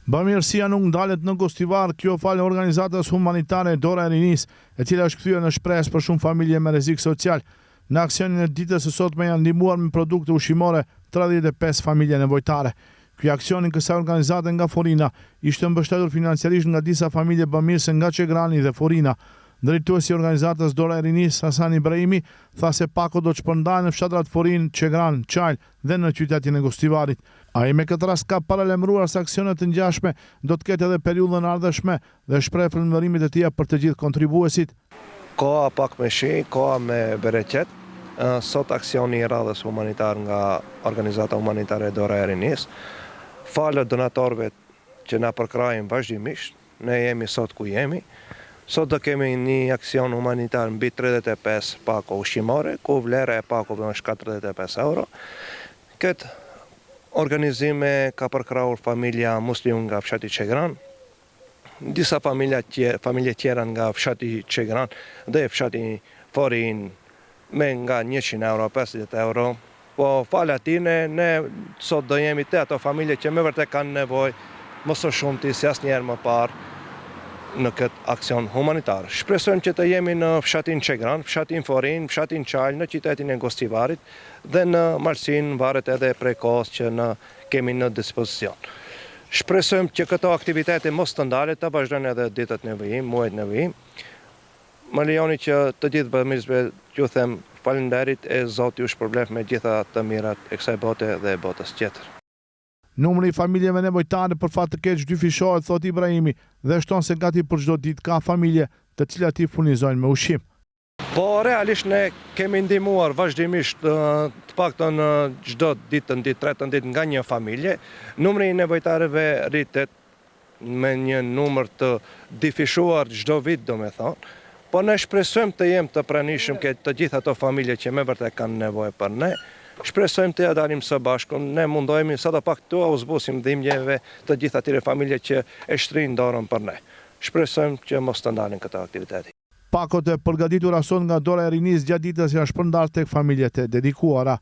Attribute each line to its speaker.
Speaker 1: Bamirësia nuk ndalet në Gostivar, kjo falë organizatës humanitare Dora e Rinis, e cila është kthyer në shpresë për shumë familje me rrezik social. Në aksionin e ditës së sotme janë ndihmuar me produkte ushqimore 35 familje nevojtare. Ky aksion i kësaj organizate nga Forina ishte mbështetur financiarisht nga disa familje bamirëse nga Çegrani dhe Forina. Drejtuesi i organizatës Dora e Rinis, Hasan Ibrahimi, tha se pako do të shpërndahen në fshatrat Forin, Çegran, Çajl dhe në qytetin e Gostivarit. Ai me këtë rast ka paralajmëruar se aksionet të ngjashme do të ketë edhe periudhën ardhshme dhe shpreh falënderimet e tij për të gjithë kontribuesit.
Speaker 2: Koha pak me shi, koha me bereqet. Sot aksioni i radhës humanitar nga organizata humanitare Dora e Rinis. Falë donatorëve që na përkrajnë vazhdimisht, ne jemi sot ku jemi. Sot do kemi një aksion humanitar mbi 35 pako ushqimore, ku vlera e pakove është 45 euro. Këtë organizime ka përkrahur familja muslim nga fshati Çegran, disa familje tjera nga fshati Çegran dhe fshati Forin me nga 100 euro, 50 euro. Po falë atine, ne sot do jemi te ato familje që me vërtet kanë nevojë, më së shumti si asnjëherë më parë në këtë aksion humanitar. Shpresojmë që të jemi në fshatin Çegran, fshatin Forin, fshatin Çajl, në qytetin e Gostivarit dhe në Malsin, varet edhe prej kohës që kemi në dispozicion. Shpresojmë që këto aktivitete mos të ndalet, të vazhdojnë edhe ditët në vijim, muajt në vijim. Më lejoni që të gjithë bamirësve t'ju them faleminderit e Zoti ju shpërblef me gjitha të mirat e kësaj bote dhe botës tjetër.
Speaker 1: Numri i familjeve nevojtare për fat të keq dyfishohet, thot Ibrahimi, dhe shton se gati për çdo ditë ka familje të cilat i furnizojnë me ushqim.
Speaker 2: Po realisht ne kemi ndihmuar vazhdimisht të paktën çdo ditë, tretë ditë nga një familje. Numri i nevojtarëve rritet me një numër të dyfishuar çdo vit, domethënë. Po ne shpresojmë të jemi të pranishëm ke të gjitha ato familje që me vërtet kanë nevojë për ne. Shpresojmë të ja dalim së bashku, ne mundohemi sa do pak të uzbusim dhimbjeve të gjitha atyre familje që e shtrin dorën për ne. Shpresojmë që mos të ndalin këtë aktiviteti.
Speaker 1: Pakot e përgatitura sot nga Dora e Rinis gjatë ditës janë shpërndarë tek familjet e dedikuara.